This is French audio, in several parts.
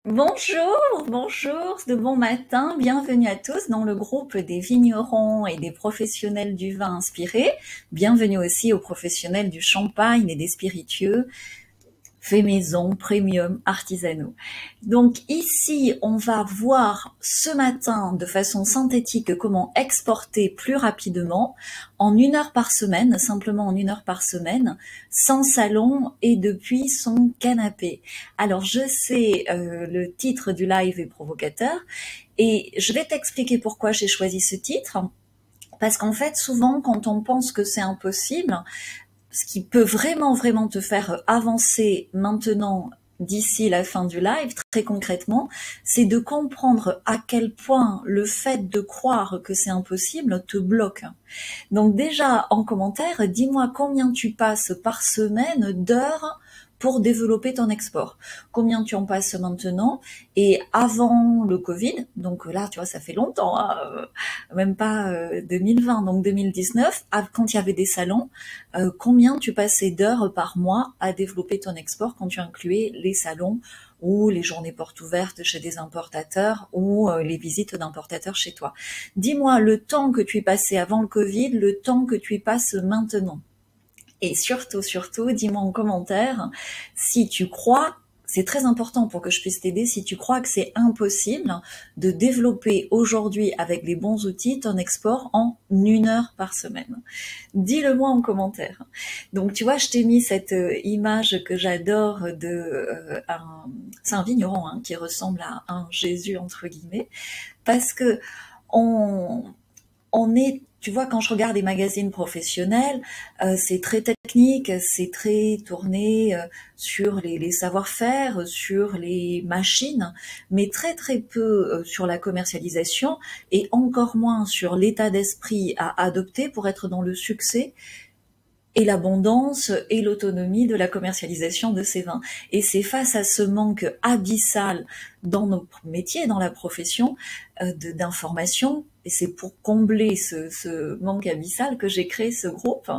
Bonjour, bonjour, de bon matin, bienvenue à tous dans le groupe des vignerons et des professionnels du vin inspiré. Bienvenue aussi aux professionnels du champagne et des spiritueux fait maison, premium, artisanaux. Donc ici, on va voir ce matin de façon synthétique comment exporter plus rapidement en 1 heure par semaine, simplement en 1 heure par semaine, sans salon et depuis son canapé. Alors je sais, le titre du live est provocateur et je vais t'expliquer pourquoi j'ai choisi ce titre. Parce qu'en fait, souvent, quand on pense que c'est impossible, ce qui peut vraiment te faire avancer maintenant d'ici la fin du live, très concrètement, c'est de comprendre à quel point le fait de croire que c'est impossible te bloque. Donc déjà, en commentaire, dis-moi combien tu passes par semaine d'heures pour développer ton export. Combien tu en passes maintenant? Et avant le Covid, donc là, tu vois, ça fait longtemps, hein, même pas 2020, donc 2019, quand il y avait des salons, combien tu passais d'heures par mois à développer ton export quand tu incluais les salons ou les journées portes ouvertes chez des importateurs ou les visites d'importateurs chez toi. Dis-moi le temps que tu y passais avant le Covid, le temps que tu y passes maintenant. Et surtout, dis-moi en commentaire si tu crois, c'est très important pour que je puisse t'aider, si tu crois que c'est impossible de développer aujourd'hui avec les bons outils ton export en 1 heure par semaine. Dis-le-moi en commentaire. Donc tu vois, je t'ai mis cette image que j'adore c'est un vigneron hein, qui ressemble à un Jésus entre guillemets, parce que on est, tu vois, quand je regarde les magazines professionnels, c'est très technique, c'est très tourné sur les savoir-faire, sur les machines, mais très peu sur la commercialisation et encore moins sur l'état d'esprit à adopter pour être dans le succès et l'abondance et l'autonomie de la commercialisation de ces vins. Et c'est face à ce manque abyssal dans notre métier, dans la profession, d'information, et c'est pour combler ce manque abyssal que j'ai créé ce groupe.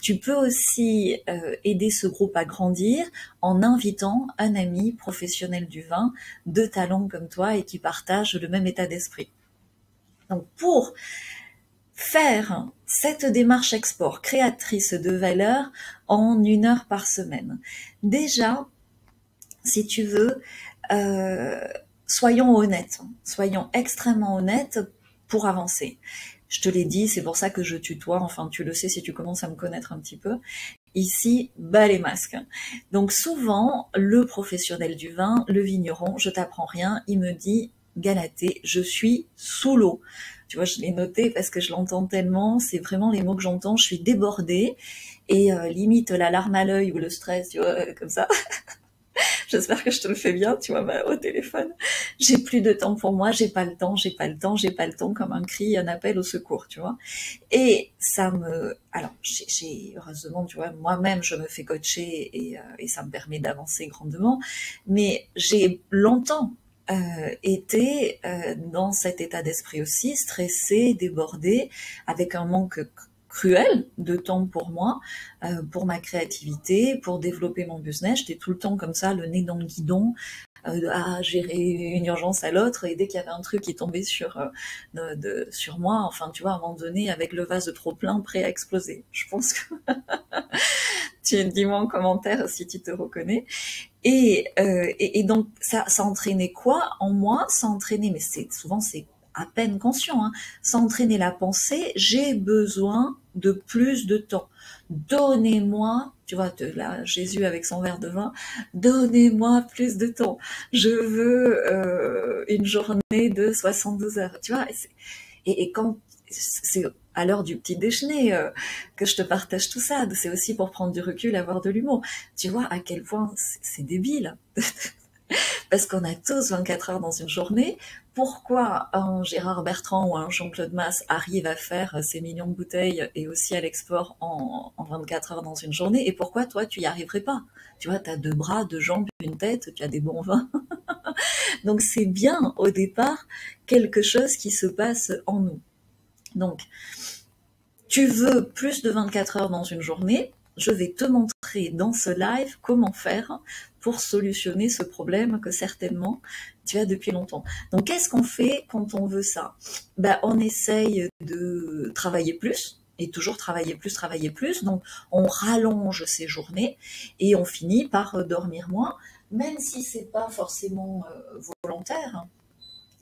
Tu peux aussi aider ce groupe à grandir en invitant un ami professionnel du vin de talent comme toi et qui partage le même état d'esprit. Donc pour faire cette démarche export créatrice de valeur en 1 heure par semaine. Déjà, si tu veux, soyons honnêtes, soyons extrêmement honnêtes pour avancer. Je te l'ai dit, c'est pour ça que je tutoie, enfin tu le sais si tu commences à me connaître un petit peu. Ici, bas les masques. Donc souvent, le professionnel du vin, le vigneron, je t'apprends rien, il me dit Galatée, je suis sous l'eau. Tu vois, je l'ai noté parce que je l'entends tellement, c'est vraiment les mots que j'entends, je suis débordée et limite la larme à l'œil ou le stress, tu vois, comme ça. J'espère que je te le fais bien, tu vois, au téléphone. J'ai plus de temps pour moi, j'ai pas le temps, comme un cri, un appel au secours, tu vois. Et ça me, alors, heureusement, tu vois, moi-même, je me fais coacher et ça me permet d'avancer grandement. Mais j'ai longtemps été dans cet état d'esprit aussi, stressé, débordé, avec un manque cruel de temps pour moi, pour ma créativité, pour développer mon business. J'étais tout le temps comme ça, le nez dans le guidon, à gérer une urgence à l'autre, et dès qu'il y avait un truc qui tombait sur moi, enfin tu vois, à un moment donné, avec le vase trop plein, prêt à exploser. Je pense que tu dis-moi en commentaire si tu te reconnais. Et donc ça entraînait quoi en moi? Ça entraînait, mais souvent c'est à peine conscient, hein, ça entraînait la pensée, j'ai besoin de plus de temps. Donnez-moi, tu vois, là, Jésus avec son verre de vin, donnez-moi plus de temps. Je veux une journée de 72 heures, tu vois. Et quand c'est à l'heure du petit déjeuner que je te partage tout ça, c'est aussi pour prendre du recul, avoir de l'humour. Tu vois à quel point c'est débile. Parce qu'on a tous 24 heures dans une journée. Pourquoi un Gérard Bertrand ou un Jean-Claude Masse arrive à faire ces millions de bouteilles et aussi à l'export en 24 heures dans une journée, et pourquoi toi tu y arriverais pas? Tu vois, tu as 2 bras, 2 jambes, une tête, tu as des bons vins. Donc c'est bien au départ quelque chose qui se passe en nous. Donc, tu veux plus de 24 heures dans une journée, je vais te montrer montrer dans ce live comment faire pour solutionner ce problème que certainement tu as depuis longtemps. Donc qu'est-ce qu'on fait quand on veut ça? Ben, on essaye de travailler plus, et toujours travailler plus, donc on rallonge ses journées et on finit par dormir moins, même si c'est pas forcément volontaire,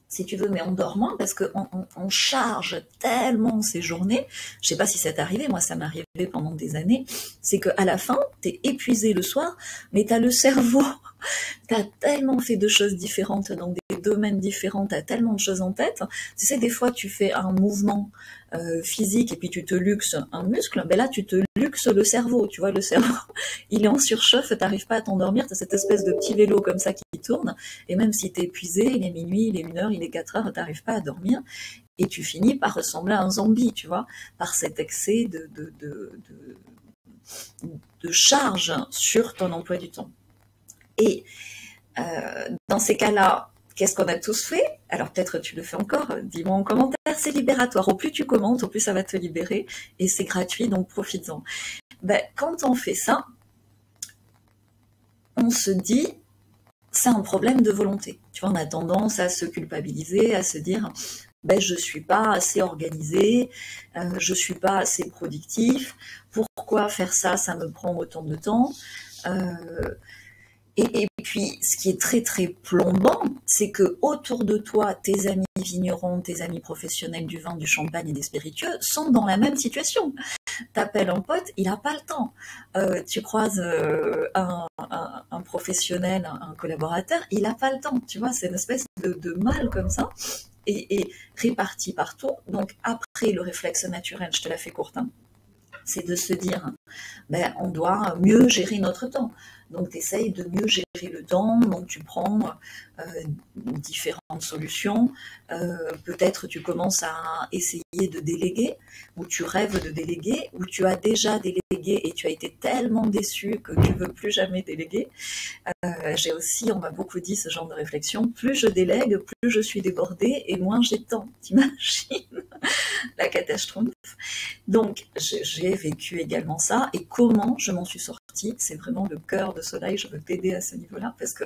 si tu veux, mais on dort moins parce qu'on charge tellement ces journées. Je sais pas si ça t'est arrivé, moi ça m'est arrivé pendant des années, c'est qu'à la fin, t'es épuisé le soir, mais t'as le cerveau, t'as tellement fait de choses différentes dans des domaines différents, t'as tellement de choses en tête. Tu sais, des fois tu fais un mouvement physique et puis tu te luxes un muscle, ben là tu te luxes le cerveau, tu vois, le cerveau, il est en surchauffe, t'arrives pas à t'endormir, t'as cette espèce de petit vélo comme ça qui tourne, et même si t'es épuisé, il est minuit, il est 1 heure, il est 4 heures, t'arrives pas à dormir, et tu finis par ressembler à un zombie, tu vois, par cet excès de charge sur ton emploi du temps. Et dans ces cas-là, qu'est-ce qu'on a tous fait? Alors peut-être tu le fais encore, dis-moi en commentaire, c'est libératoire. Au plus tu commentes, au plus ça va te libérer, et c'est gratuit, donc profites-en. Ben, quand on fait ça, on se dit, c'est un problème de volonté. Tu vois, on a tendance à se culpabiliser, à se dire, ben, je suis pas assez organisé, je suis pas assez productif, pourquoi faire ça, ça me prend autant de temps. Et puis, ce qui est très très plombant, c'est que autour de toi, tes amis vignerons, tes amis professionnels du vin, du champagne et des spiritueux sont dans la même situation. T'appelles un pote, il n'a pas le temps. Tu croises un professionnel, un collaborateur, il n'a pas le temps. Tu vois, c'est une espèce de mal comme ça, et réparti partout. Donc après, le réflexe naturel, je te la fais courte, hein, c'est de se dire, ben, on doit mieux gérer notre temps. Donc, tu essayes de mieux gérer le temps, donc tu prends différentes solutions. Peut-être tu commences à essayer de déléguer, ou tu rêves de déléguer, ou tu as déjà délégué et tu as été tellement déçu que tu ne veux plus jamais déléguer. J'ai aussi, on m'a beaucoup dit ce genre de réflexion, plus je délègue, plus je suis débordée et moins j'ai de temps. T'imagines la catastrophe? Donc, j'ai vécu également ça, et comment je m'en suis sortie, c'est vraiment le cœur de Soleil, je veux t'aider à ce niveau-là, parce que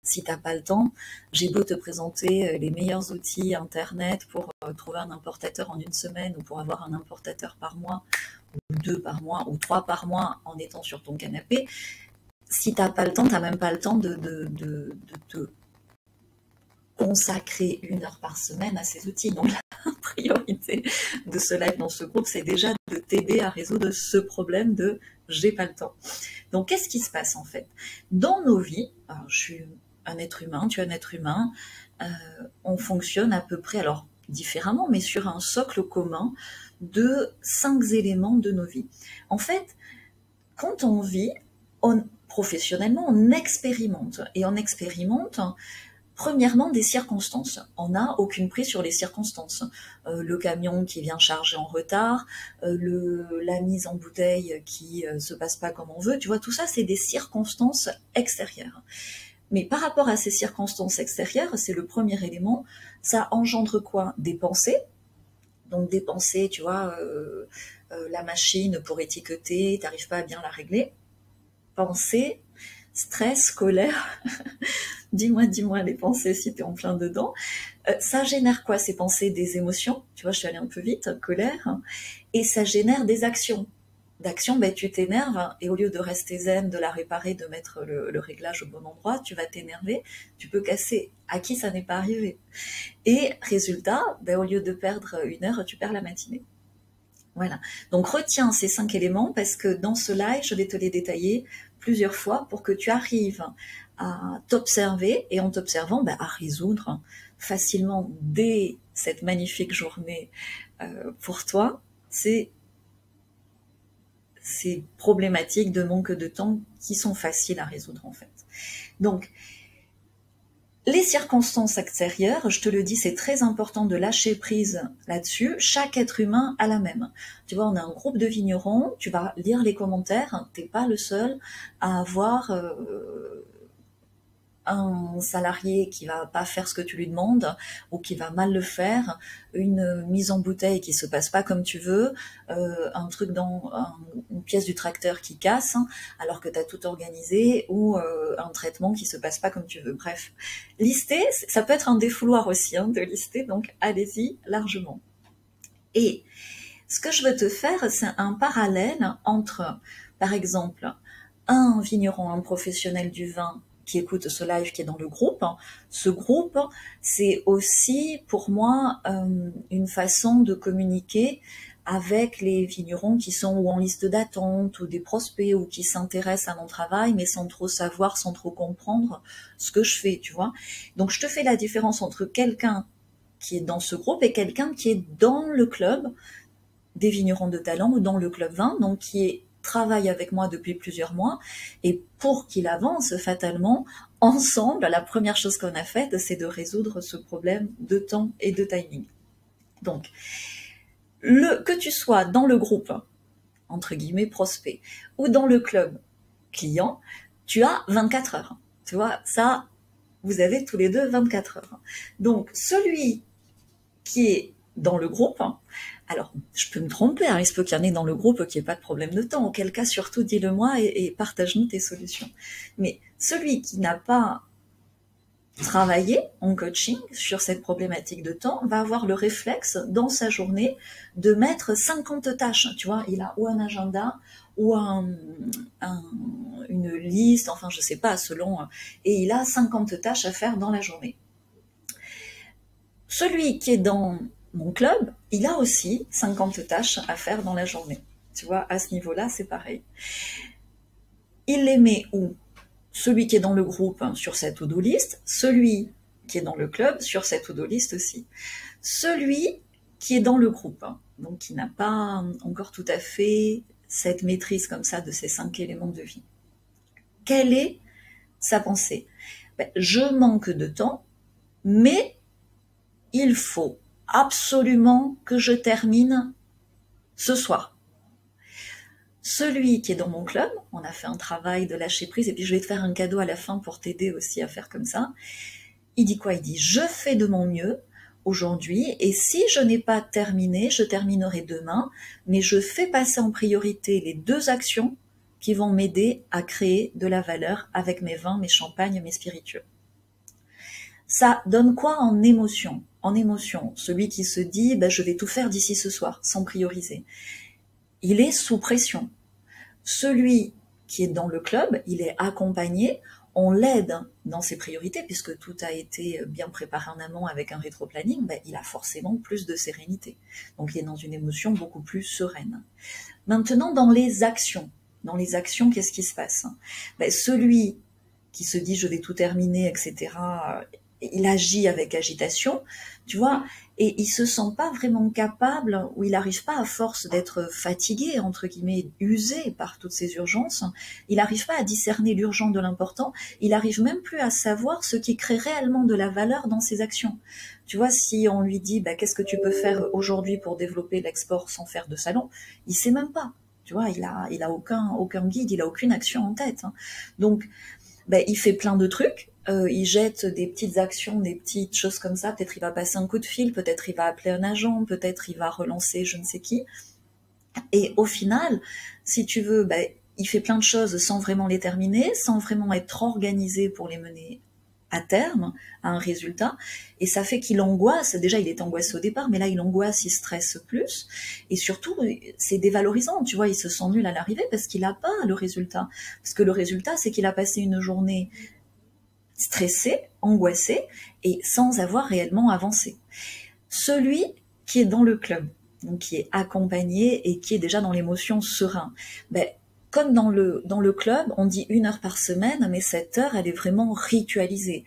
si t'as pas le temps, j'ai beau te présenter les meilleurs outils internet pour trouver un importateur en 1 semaine, ou pour avoir un importateur par mois, ou 2 par mois, ou 3 par mois en étant sur ton canapé, si t'as pas le temps, t'as même pas le temps de te consacrer 1 heure par semaine à ces outils. Donc la priorité de ce live dans ce groupe, c'est déjà de t'aider à résoudre ce problème de j'ai pas le temps. Donc qu'est-ce qui se passe en fait? Dans nos vies, alors, je suis un être humain, tu es un être humain, on fonctionne à peu près, alors différemment, mais sur un socle commun de 5 éléments de nos vies. En fait, quand on vit, professionnellement, on expérimente, et on expérimente premièrement des circonstances. On n'a aucune prise sur les circonstances. Le camion qui vient charger en retard, la mise en bouteille qui se passe pas comme on veut, tu vois, tout ça c'est des circonstances extérieures. Mais par rapport à ces circonstances extérieures, c'est le premier élément, ça engendre quoi? Des pensées. Donc des pensées, tu vois, la machine pour étiqueter, t'arrives pas à bien la régler. Pensées, stress, colère. Dis-moi les pensées si tu es en plein dedans. Ça génère quoi, ces pensées? Des émotions, tu vois, je suis allée un peu vite, colère, et ça génère des actions. D'action, ben, tu t'énerves, et au lieu de rester zen, de la réparer, de mettre le réglage au bon endroit, tu vas t'énerver, tu peux casser. À qui ça n'est pas arrivé? Et résultat, ben, au lieu de perdre 1 heure, tu perds la matinée. Voilà. Donc retiens ces 5 éléments, parce que dans ce live, je vais te les détailler plusieurs fois pour que tu arrives à t'observer, et en t'observant, ben, à résoudre facilement dès cette magnifique journée pour toi ces problématiques de manque de temps qui sont faciles à résoudre en fait. Donc, les circonstances extérieures, je te le dis, c'est très important de lâcher prise là-dessus. Chaque être humain a la même. Tu vois, on a un groupe de vignerons, tu vas lire les commentaires, t'es pas le seul à avoir un salarié qui va pas faire ce que tu lui demandes ou qui va mal le faire, une mise en bouteille qui se passe pas comme tu veux, un truc une pièce du tracteur qui casse alors que tu as tout organisé ou un traitement qui se passe pas comme tu veux. Bref, lister, ça peut être un défouloir aussi de lister, donc allez-y largement. Et ce que je veux te faire, c'est un parallèle entre, par exemple, un vigneron, un professionnel du vin qui écoute ce live, qui est dans le groupe. Ce groupe, c'est aussi pour moi une façon de communiquer avec les vignerons qui sont ou en liste d'attente ou des prospects ou qui s'intéressent à mon travail mais sans trop savoir, sans trop comprendre ce que je fais, tu vois. Donc je te fais la différence entre quelqu'un qui est dans ce groupe et quelqu'un qui est dans le club des vignerons de talent ou dans le club vin, donc qui travaille avec moi depuis plusieurs mois, et pour qu'il avance fatalement, ensemble, la première chose qu'on a faite, c'est de résoudre ce problème de temps et de timing. Donc, que tu sois dans le groupe, entre guillemets, prospect, ou dans le club client, tu as 24 heures. Tu vois, ça, vous avez tous les deux 24 heures. Donc, celui qui est dans le groupe, alors je peux me tromper, il se peut qu'il y en ait dans le groupe qui n'ait pas de problème de temps, auquel cas surtout dis-le-moi et partage-nous tes solutions. Mais celui qui n'a pas travaillé en coaching sur cette problématique de temps va avoir le réflexe dans sa journée de mettre 50 tâches, tu vois, il a ou un agenda ou une liste, enfin je sais pas, selon, et il a 50 tâches à faire dans la journée. Celui qui est dans mon club, il a aussi 50 tâches à faire dans la journée. Tu vois, à ce niveau-là, c'est pareil. Il les met où? Celui qui est dans le groupe sur cette to-do list, celui qui est dans le club sur cette to-do list aussi. Celui qui est dans le groupe, donc qui n'a pas encore tout à fait cette maîtrise comme ça de ces 5 éléments de vie. Quelle est sa pensée? Je manque de temps, mais il faut absolument que je termine ce soir. Celui qui est dans mon club, on a fait un travail de lâcher prise, et puis je vais te faire un cadeau à la fin pour t'aider aussi à faire comme ça. Il dit quoi? Il dit, je fais de mon mieux aujourd'hui, et si je n'ai pas terminé, je terminerai demain, mais je fais passer en priorité les 2 actions qui vont m'aider à créer de la valeur avec mes vins, mes champagnes, mes spiritueux. Ça donne quoi en émotion? En émotion, celui qui se dit je vais tout faire d'ici ce soir, sans prioriser, il est sous pression. Celui qui est dans le club, il est accompagné, on l'aide dans ses priorités, puisque tout a été bien préparé en amont avec un rétro-planning, il a forcément plus de sérénité. Donc il est dans une émotion beaucoup plus sereine. Maintenant, dans les actions, qu'est-ce qui se passe? Celui qui se dit je vais tout terminer, etc., il agit avec agitation, tu vois, et il se sent pas vraiment capable, ou il n'arrive pas, à force d'être fatigué, entre guillemets, usé par toutes ces urgences, il n'arrive pas à discerner l'urgent de l'important, il n'arrive même plus à savoir ce qui crée réellement de la valeur dans ses actions. Tu vois, si on lui dit qu'est-ce que tu peux faire aujourd'hui pour développer l'export sans faire de salon, il sait même pas. Tu vois, il a aucun guide, il a aucune action en tête. Donc, il fait plein de trucs, il jette des petites actions, des petites choses comme ça, peut-être il va passer un coup de fil, peut-être il va appeler un agent, peut-être il va relancer je ne sais qui, et au final, si tu veux, il fait plein de choses sans vraiment les terminer, sans vraiment être organisé pour les mener à terme, à un résultat, et ça fait qu'il angoisse. Déjà, il est angoissé au départ, mais là, il angoisse, il stresse plus, et surtout, c'est dévalorisant, tu vois, il se sent nul à l'arrivée parce qu'il n'a pas le résultat. Parce que le résultat, c'est qu'il a passé une journée stressé, angoissé, et sans avoir réellement avancé. Celui qui est dans le club, donc qui est accompagné et qui est déjà dans l'émotion serein, comme dans le club, on dit 1 heure par semaine, mais cette heure, elle est vraiment ritualisée.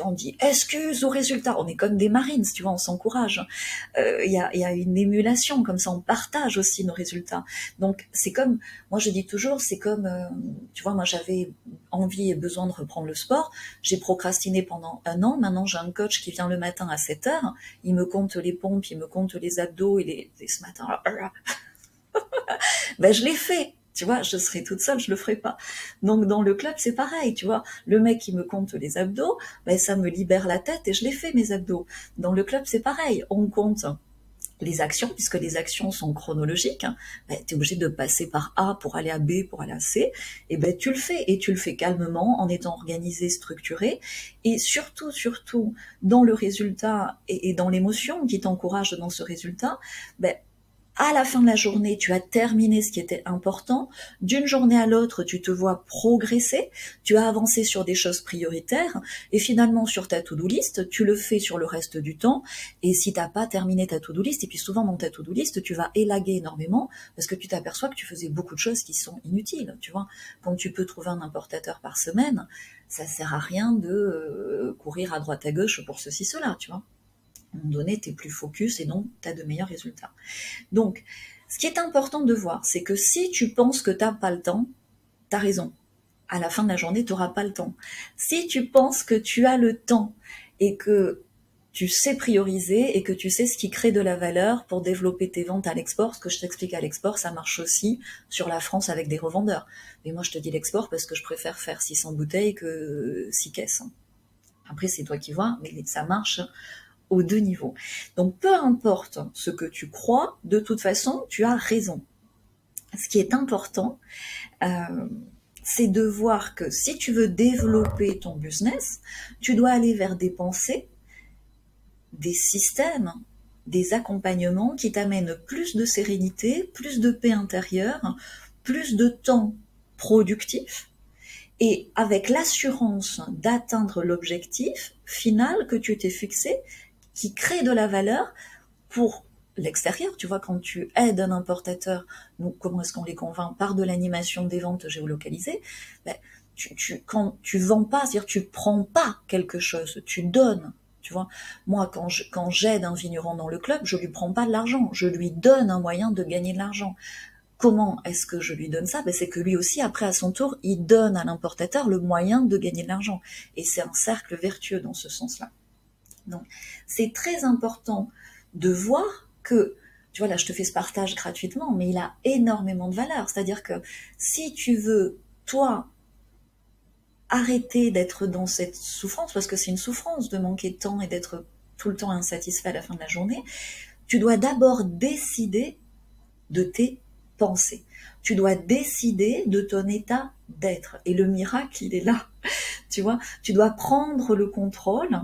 On dit excuse au résultat. On est comme des Marines, tu vois, on s'encourage. Il y a une émulation, comme ça, on partage aussi nos résultats. Donc, c'est comme, moi je dis toujours, c'est comme, tu vois, moi j'avais envie et besoin de reprendre le sport. J'ai procrastiné pendant 1 an. Maintenant, j'ai un coach qui vient le matin à 7 heures. Il me compte les pompes, il me compte les abdos et ce matin, je l'ai fait. Tu vois, je serai toute seule, je le ferai pas. Donc dans le club, c'est pareil, tu vois. Le mec qui me compte les abdos, ben, ça me libère la tête et je les fais mes abdos. Dans le club, c'est pareil. On compte les actions, puisque les actions sont chronologiques, hein, ben, tu es obligé de passer par A pour aller à B, pour aller à C, et ben tu le fais, et tu le fais calmement, en étant organisé, structuré, et surtout, surtout, dans le résultat et dans l'émotion qui t'encourage dans ce résultat, ben, à la fin de la journée, tu as terminé ce qui était important. D'une journée à l'autre, tu te vois progresser. Tu as avancé sur des choses prioritaires. Et finalement, sur ta to-do list, tu le fais sur le reste du temps. Et si t'as pas terminé ta to-do list, et puis souvent dans ta to-do list, tu vas élaguer énormément parce que tu t'aperçois que tu faisais beaucoup de choses qui sont inutiles. Tu vois, quand tu peux trouver un importateur par semaine, ça sert à rien de courir à droite à gauche pour ceci, cela, tu vois. À un moment donné, tu es plus focus et donc tu as de meilleurs résultats. Donc, ce qui est important de voir, c'est que si tu penses que tu n'as pas le temps, tu as raison. À la fin de la journée, tu n'auras pas le temps. Si tu penses que tu as le temps et que tu sais prioriser et que tu sais ce qui crée de la valeur pour développer tes ventes à l'export, ce que je t'explique à l'export, ça marche aussi sur la France avec des revendeurs. Mais moi, je te dis l'export parce que je préfère faire 600 bouteilles que 6 caisses. Après, c'est toi qui vois, mais ça marche aux deux niveaux. Donc peu importe ce que tu crois, de toute façon, tu as raison. Ce qui est important, c'est de voir que si tu veux développer ton business, tu dois aller vers des pensées, des systèmes, des accompagnements qui t'amènent plus de sérénité, plus de paix intérieure, plus de temps productif, et avec l'assurance d'atteindre l'objectif final que tu t'es fixé, qui crée de la valeur pour l'extérieur. Tu vois, quand tu aides un importateur, nous, comment est-ce qu'on les convainc? Par de l'animation des ventes géolocalisées. Ben, quand tu vends pas, c'est-à-dire tu prends pas quelque chose, tu donnes. Tu vois, moi, quand j'aide un vigneron dans le club, je lui prends pas de l'argent, je lui donne un moyen de gagner de l'argent. Comment est-ce que je lui donne ça? Ben, c'est que lui aussi, après, à son tour, il donne à l'importateur le moyen de gagner de l'argent. Et c'est un cercle vertueux dans ce sens-là. Donc, c'est très important de voir que, tu vois, là, je te fais ce partage gratuitement, mais il a énormément de valeur. C'est-à-dire que si tu veux, toi, arrêter d'être dans cette souffrance, parce que c'est une souffrance de manquer de temps et d'être tout le temps insatisfait à la fin de la journée, tu dois d'abord décider de tes pensées. Tu dois décider de ton état d'être. Et le miracle, il est là. Tu vois, tu dois prendre le contrôle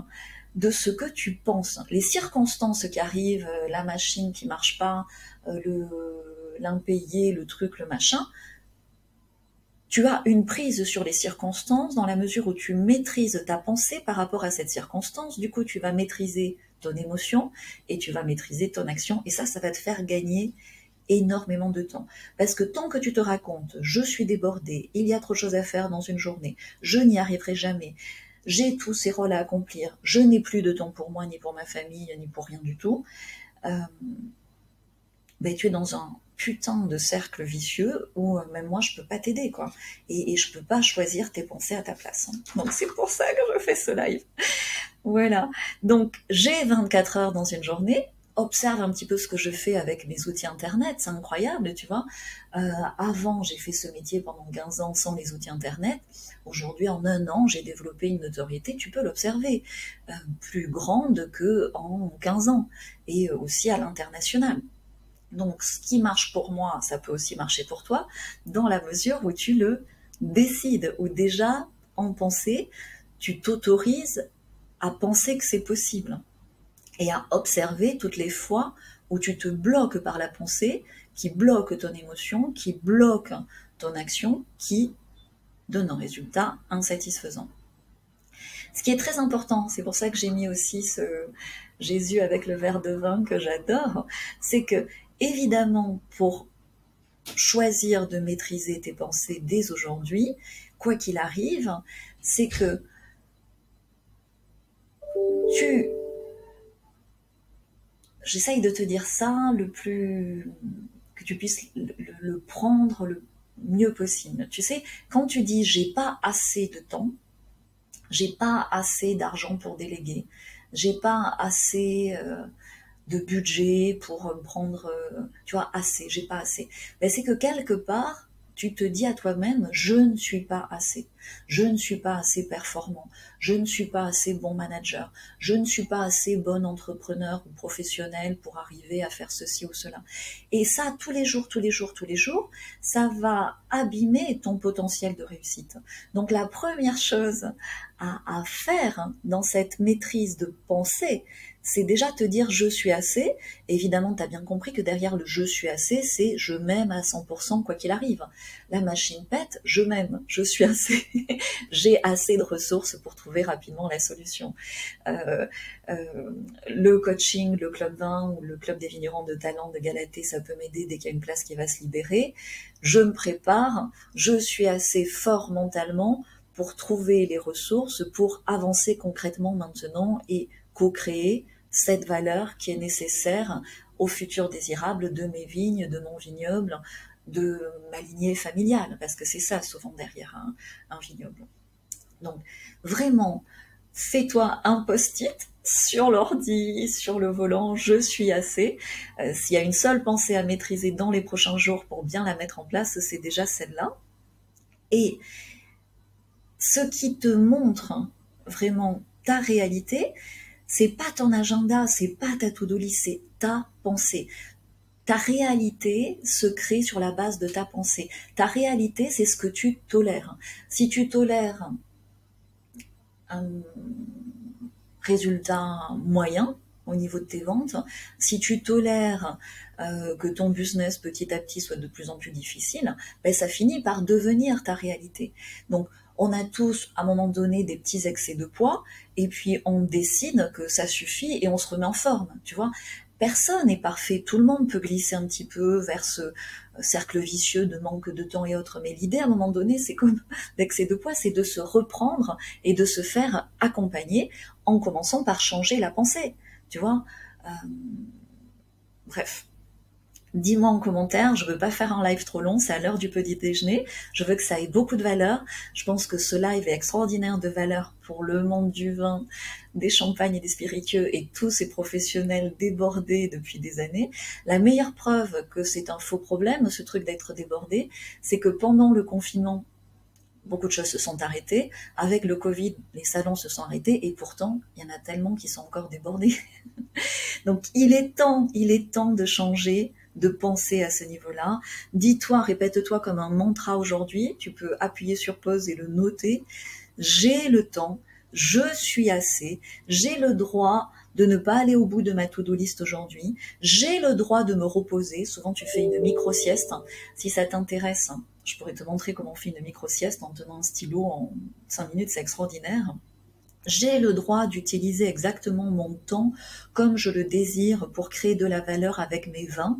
de ce que tu penses. Les circonstances qui arrivent, la machine qui marche pas, l'impayé, le truc, le machin, tu as une prise sur les circonstances dans la mesure où tu maîtrises ta pensée par rapport à cette circonstance. Du coup, tu vas maîtriser ton émotion et tu vas maîtriser ton action. Et ça va te faire gagner énormément de temps. Parce que tant que tu te racontes, je suis débordée, il y a trop de choses à faire dans une journée, je n'y arriverai jamais, j'ai tous ces rôles à accomplir, je n'ai plus de temps pour moi, ni pour ma famille, ni pour rien du tout, ben, tu es dans un putain de cercle vicieux où même moi je peux pas t'aider, quoi. Et je peux pas choisir tes pensées à ta place. Donc c'est pour ça que je fais ce live. Voilà. Donc j'ai 24 heures dans une journée. Observe un petit peu ce que je fais avec mes outils internet, c'est incroyable, tu vois. Avant, j'ai fait ce métier pendant 15 ans sans les outils internet. Aujourd'hui, en un an, j'ai développé une notoriété, tu peux l'observer, plus grande qu'en 15 ans, et aussi à l'international. Donc, ce qui marche pour moi, ça peut aussi marcher pour toi, dans la mesure où tu le décides, où déjà, en pensée, tu t'autorises à penser que c'est possible et à observer toutes les fois où tu te bloques par la pensée, qui bloque ton émotion, qui bloque ton action, qui donne un résultat insatisfaisant. Ce qui est très important, c'est pour ça que j'ai mis aussi ce Jésus avec le verre de vin que j'adore, c'est que, évidemment, pour choisir de maîtriser tes pensées dès aujourd'hui, quoi qu'il arrive, c'est que j'essaye de te dire ça que tu puisses le prendre le mieux possible. Tu sais, quand tu dis j'ai pas assez de temps, j'ai pas assez d'argent pour déléguer, j'ai pas assez de budget pour prendre, tu vois, assez, j'ai pas assez. Ben, c'est que quelque part, tu te dis à toi-même, je ne suis pas assez, je ne suis pas assez performant, je ne suis pas assez bon manager, je ne suis pas assez bon entrepreneur ou professionnel pour arriver à faire ceci ou cela. Et ça, tous les jours, tous les jours, tous les jours, ça va abîmer ton potentiel de réussite. Donc la première chose à faire dans cette maîtrise de pensée, c'est déjà te dire je suis assez. Évidemment, tu as bien compris que derrière le je suis assez, c'est je m'aime à 100% quoi qu'il arrive. La machine pète, je m'aime, je suis assez. J'ai assez de ressources pour trouver rapidement la solution. Euh, le coaching, le club 20 ou le club des vignerons de talent de Galatée, ça peut m'aider dès qu'il y a une place qui va se libérer. Je me prépare, je suis assez fort mentalement pour trouver les ressources, pour avancer concrètement maintenant et co-créer cette valeur qui est nécessaire au futur désirable de mes vignes, de mon vignoble, de ma lignée familiale, parce que c'est ça souvent derrière un vignoble. Donc vraiment, fais-toi un post-it sur l'ordi, sur le volant, je suis assez. S'il y a une seule pensée à maîtriser dans les prochains jours pour bien la mettre en place, c'est déjà celle-là. Et ce qui te montre vraiment ta réalité, c'est pas ton agenda, c'est pas ta to-do list, c'est ta pensée. Ta réalité se crée sur la base de ta pensée. Ta réalité, c'est ce que tu tolères. Si tu tolères un résultat moyen au niveau de tes ventes, si tu tolères que ton business petit à petit soit de plus en plus difficile, ben ça finit par devenir ta réalité. Donc on a tous à un moment donné des petits excès de poids et puis on décide que ça suffit et on se remet en forme, tu vois. Personne n'est parfait, tout le monde peut glisser un petit peu vers ce cercle vicieux de manque de temps et autres, mais l'idée à un moment donné, c'est comme l'excès de poids, c'est de se reprendre et de se faire accompagner en commençant par changer la pensée, tu vois. Bref. Dis-moi en commentaire, je veux pas faire un live trop long, c'est à l'heure du petit déjeuner, je veux que ça ait beaucoup de valeur, je pense que ce live est extraordinaire de valeur pour le monde du vin, des champagnes et des spiritueux et tous ces professionnels débordés depuis des années. La meilleure preuve que c'est un faux problème, ce truc d'être débordé, c'est que pendant le confinement, beaucoup de choses se sont arrêtées, avec le Covid, les salons se sont arrêtés et pourtant, il y en a tellement qui sont encore débordés. Donc il est temps de changer, de penser à ce niveau-là. Dis-toi, répète-toi comme un mantra aujourd'hui, tu peux appuyer sur pause et le noter. J'ai le temps, je suis assez, j'ai le droit de ne pas aller au bout de ma to-do list aujourd'hui, j'ai le droit de me reposer. Souvent tu fais une micro-sieste, si ça t'intéresse, je pourrais te montrer comment on fait une micro-sieste en tenant un stylo en 5 minutes, c'est extraordinaire. J'ai le droit d'utiliser exactement mon temps comme je le désire pour créer de la valeur avec mes vins.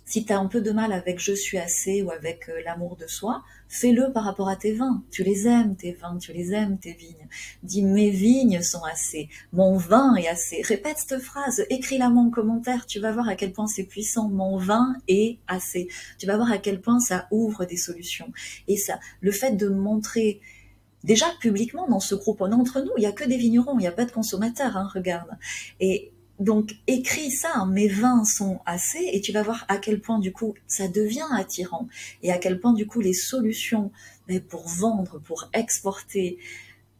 Si tu as un peu de mal avec je suis assez ou avec l'amour de soi, fais-le par rapport à tes vins. Tu les aimes, tes vins, tu les aimes, tes vignes. Dis mes vignes sont assez, mon vin est assez. Répète cette phrase, écris-la moi en commentaire, tu vas voir à quel point c'est puissant. Mon vin est assez. Tu vas voir à quel point ça ouvre des solutions. Et ça, le fait de montrer déjà publiquement dans ce groupe, on est entre nous, il n'y a que des vignerons, il n'y a pas de consommateurs, hein, regarde. Et donc écris ça, mes vins sont assez, et tu vas voir à quel point du coup ça devient attirant, et à quel point du coup les solutions pour vendre, pour exporter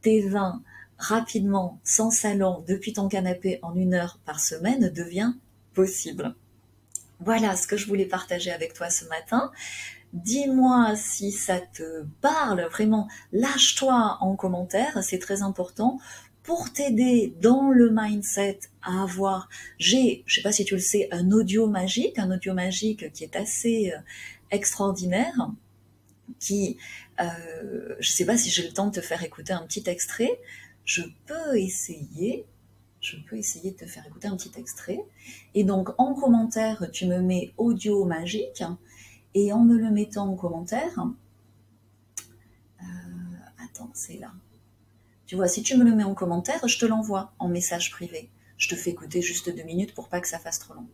tes vins rapidement, sans salon, depuis ton canapé en 1 heure par semaine devient possible. Voilà ce que je voulais partager avec toi ce matin. Dis-moi si ça te parle, vraiment, lâche-toi en commentaire, c'est très important pour t'aider dans le mindset à avoir, je sais pas si tu le sais, un audio magique qui est assez extraordinaire, qui, je sais pas si j'ai le temps de te faire écouter un petit extrait, je peux essayer de te faire écouter un petit extrait, et donc en commentaire, tu me mets audio magique, et en me le mettant en commentaire, attends, c'est là. Tu vois, si tu me le mets en commentaire, je te l'envoie en message privé. Je te fais écouter juste 2 minutes pour pas que ça fasse trop long.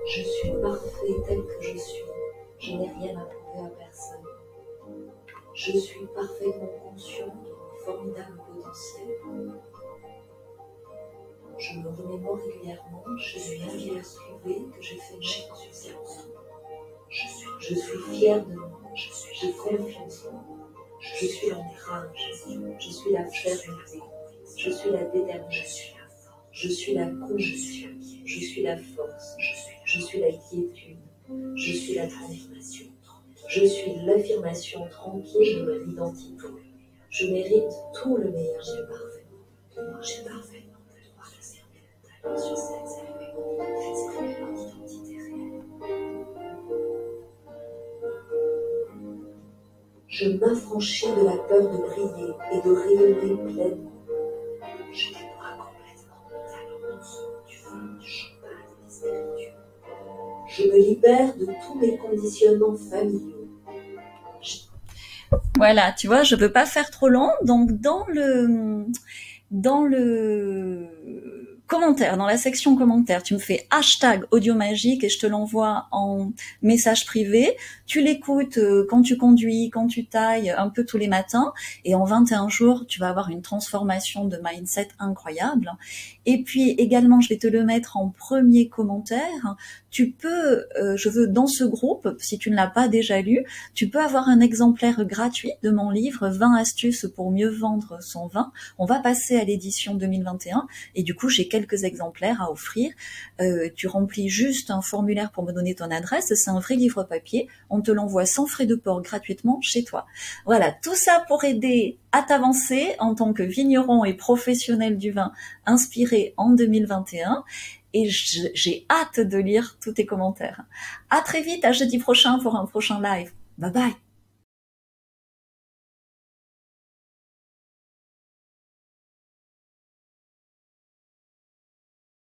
Je suis parfait tel que je suis. Je n'ai rien à prouver à personne. Je suis parfaitement conscient de mon formidable potentiel. Je me remémore régulièrement, je suis un village privé que j'ai fait confiance. Je suis fière de moi, j'ai confiance en moi. Je suis l'encourage, je suis la fermeté, je suis la détermination, je suis la conviction, je suis la force, je suis la quiétude, je suis la transformation. Je suis l'affirmation tranquille de mon identité. Je mérite tout le meilleur du parfait. J'ai parfaitement le droit de servir le talent sur cette exprimer mon identité réelle. Je m'affranchis de la peur de briller et de rayonner pleinement. Je déploie complètement mon talent dans ce monde du vin, du champagne et des spiritueux. Je me libère de tous mes conditionnements familiaux. Voilà, tu vois, je peux pas faire trop long, donc dans le commentaire, dans la section commentaires, tu me fais hashtag audio magique et je te l'envoie en message privé. Tu l'écoutes quand tu conduis, quand tu tailles, un peu tous les matins. Et en 21 jours, tu vas avoir une transformation de mindset incroyable. Et puis également, je vais te le mettre en premier commentaire. Tu peux, je veux dans ce groupe, si tu ne l'as pas déjà lu, tu peux avoir un exemplaire gratuit de mon livre 20 astuces pour mieux vendre son vin. On va passer à l'édition 2021 et du coup, j'ai quelques exemplaires à offrir. Tu remplis juste un formulaire pour me donner ton adresse. C'est un vrai livre papier. On te l'envoie sans frais de port gratuitement chez toi. Voilà, tout ça pour aider à t'avancer en tant que vigneron et professionnel du vin inspiré en 2021. Et j'ai hâte de lire tous tes commentaires. À très vite, à jeudi prochain pour un prochain live. Bye bye.